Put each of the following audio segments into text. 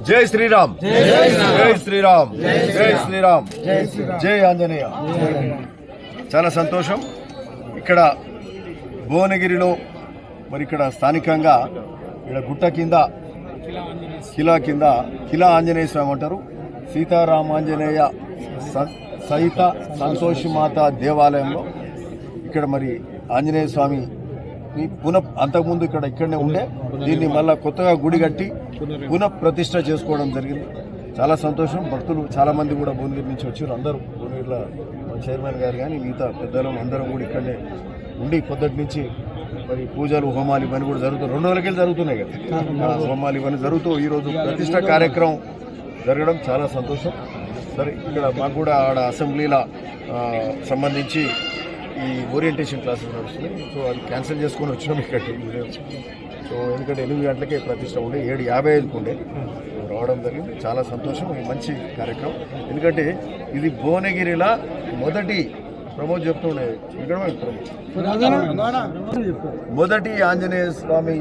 జై శ్రీరామ్, జై శ్రీరామ్, జై శ్రీరామ్, జై ఆంజనేయ. చాలా సంతోషం. ఇక్కడ భువనగిరిలో మరి ఇక్కడ స్థానికంగా ఇక్కడ గుట్ట కింద కిలా ఆంజనేయ స్వామి అంటారు. సీతారామాంజనేయ సహిత సంతోషిమాత దేవాలయంలో ఇక్కడ మరి ఆంజనేయ స్వామి అంతకుముందు ఇక్కడనే ఉండే దీన్ని మళ్ళీ కొత్తగా గుడి కట్టి పునః ప్రతిష్ట చేసుకోవడం జరిగింది. చాలా సంతోషం. భక్తులు చాలామంది కూడా భువనగిరి నుంచి వచ్చారు. అందరూ భువనగిరిలో చైర్మన్ గారు కానీ మిగతా పెద్దలు అందరం కూడా ఇక్కడనే ఉండి పొద్దుటి నుంచి మరి పూజలు హోమాలు ఇవన్నీ కూడా జరుగుతాయి. 2 రోజులకెళ్ళి జరుగుతున్నాయి కదా హోమాలు ఇవన్నీ జరుగుతూ ఈరోజు ప్రతిష్ట కార్యక్రమం జరగడం చాలా సంతోషం. సరే, ఇక్కడ మాకు కూడా ఆడ అసెంబ్లీల సంబంధించి ఈ ఓరియంటేషన్ క్లాసెస్ నడుస్తున్నాయి. సో అది క్యాన్సిల్ చేసుకొని వచ్చినాం ఇక్కడికి. సో ఎందుకంటే 8 గంటలకే ప్రతిష్ట ఉండే 7:55కు ఉండే రావడం జరిగింది. చాలా సంతోషం. ఇది మంచి కార్యక్రమం. ఎందుకంటే ఇది భువనగిరిలో మొదటి ప్రమోద్ చెప్తుండే మొదటి ఆంజనేయ స్వామి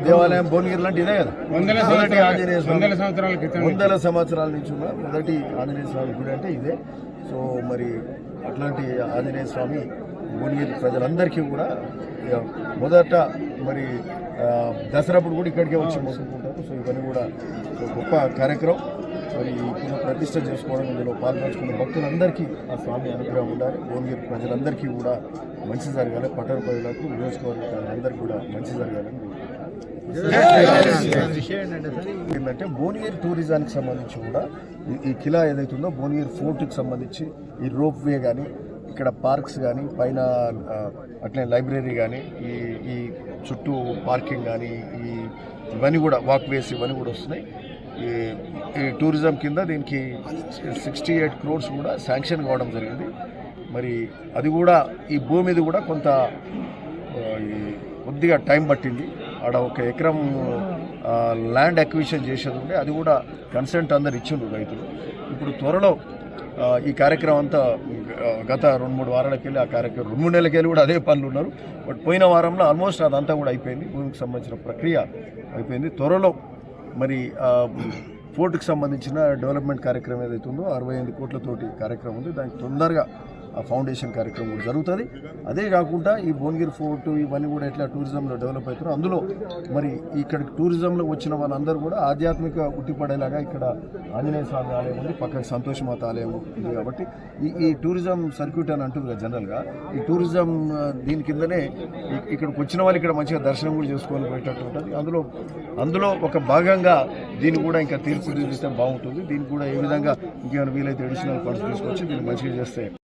దేవాలయం భువనగిరి లాంటి ఇదే కదా. మొదటి ఆంజనేయ స్వామి 100 సంవత్సరాల నుంచి ఉన్న మొదటి ఆంజనేయ స్వామి గుడి అంటే ఇదే. సో మరి అట్లాంటి ఆంజనేయ స్వామి భువనగిరి ప్రజలందరికీ కూడా మొదట మరి దసరాప్పుడు కూడా ఇక్కడికే వచ్చి మొక్కుకుంటారు. సో ఇవన్నీ కూడా గొప్ప కార్యక్రమం. మరి పునః ప్రతిష్ట చేసుకోవడం, ఇందులో పాల్పంచుకున్న భక్తులందరికీ ఆ స్వామి అనుగ్రహం ఉండాలి. భువనగిరి ప్రజలందరికీ కూడా మంచి జరగాలి. పట్టణ ప్రజలకు, నియోజకవర్గ ప్రజలందరికీ కూడా మంచి జరగాలని ఏంటంటే భువనగిరి టూరిజానికి సంబంధించి కూడా ఈ కిలా ఏదైతుందో భువనగిరి ఫోర్ట్కి సంబంధించి ఈ రోప్ వే కానీ, ఇక్కడ పార్క్స్ కానీ, పైన అట్లనే లైబ్రరీ కానీ, ఈ చుట్టూ పార్కింగ్ కానీ, ఇవన్నీ కూడా వాక్వేస్ ఇవన్నీ కూడా వస్తున్నాయి. ఈ టూరిజం కింద దీనికి 68 crores కూడా శాంక్షన్ కావడం జరిగింది. మరి అది కూడా ఈ భూమిది కూడా కొద్దిగా టైం పట్టింది. ఆడ 1 ఎకరం ల్యాండ్ అక్విజిషన్ చేసేది ఉండే, అది కూడా కన్సెంట్ అందరు ఇచ్చిండ్రు రైతులు. ఇప్పుడు త్వరలో ఈ కార్యక్రమం అంతా గత 2-3 వారాలకు వెళ్ళి ఆ కార్యక్రమం 2-3 నెలలకి వెళ్ళి కూడా అదే పనులు ఉన్నారు. బట్ పోయిన వారంలో ఆల్మోస్ట్ అదంతా కూడా అయిపోయింది. భూమికి సంబంధించిన ప్రక్రియ అయిపోయింది. త్వరలో మరి ఫోర్ట్కి సంబంధించిన డెవలప్మెంట్ కార్యక్రమం ఏదైతుందో 68 కోట్లతోటి కార్యక్రమం ఉంది. దానికి తొందరగా ఆ ఫౌండేషన్ కార్యక్రమం కూడా జరుగుతుంది. అదే కాకుండా ఈ భువనగిరి ఫోర్ట్ ఇవన్నీ కూడా ఎట్లా టూరిజంలో డెవలప్ అవుతారో అందులో మరి ఇక్కడికి టూరిజంలో వచ్చిన వాళ్ళందరూ కూడా ఆధ్యాత్మిక ఉట్టిపడేలాగా ఇక్కడ ఆంజనేయ స్వామి ఆలయం ఉంది, పక్కన సంతోషమాత ఆలయం ఉంది. కాబట్టి ఈ టూరిజం సర్క్యూట్ అని అంటుంది కదా జనరల్గా. ఈ టూరిజం దీని కిందనే ఇక్కడికి వచ్చిన వాళ్ళు ఇక్కడ మంచిగా దర్శనం కూడా చేసుకొని పోయేటట్టు ఉంటుంది. అందులో ఒక భాగంగా దీన్ని కూడా ఇంకా తీర్చిదిద్దిస్తే బాగుంటుంది. దీనికి కూడా ఏ విధంగా ఇంకేమైనా వీలైతే అడిషనల్ ఫండ్స్ తీసుకొచ్చి దీన్ని మంచిగా చేస్తే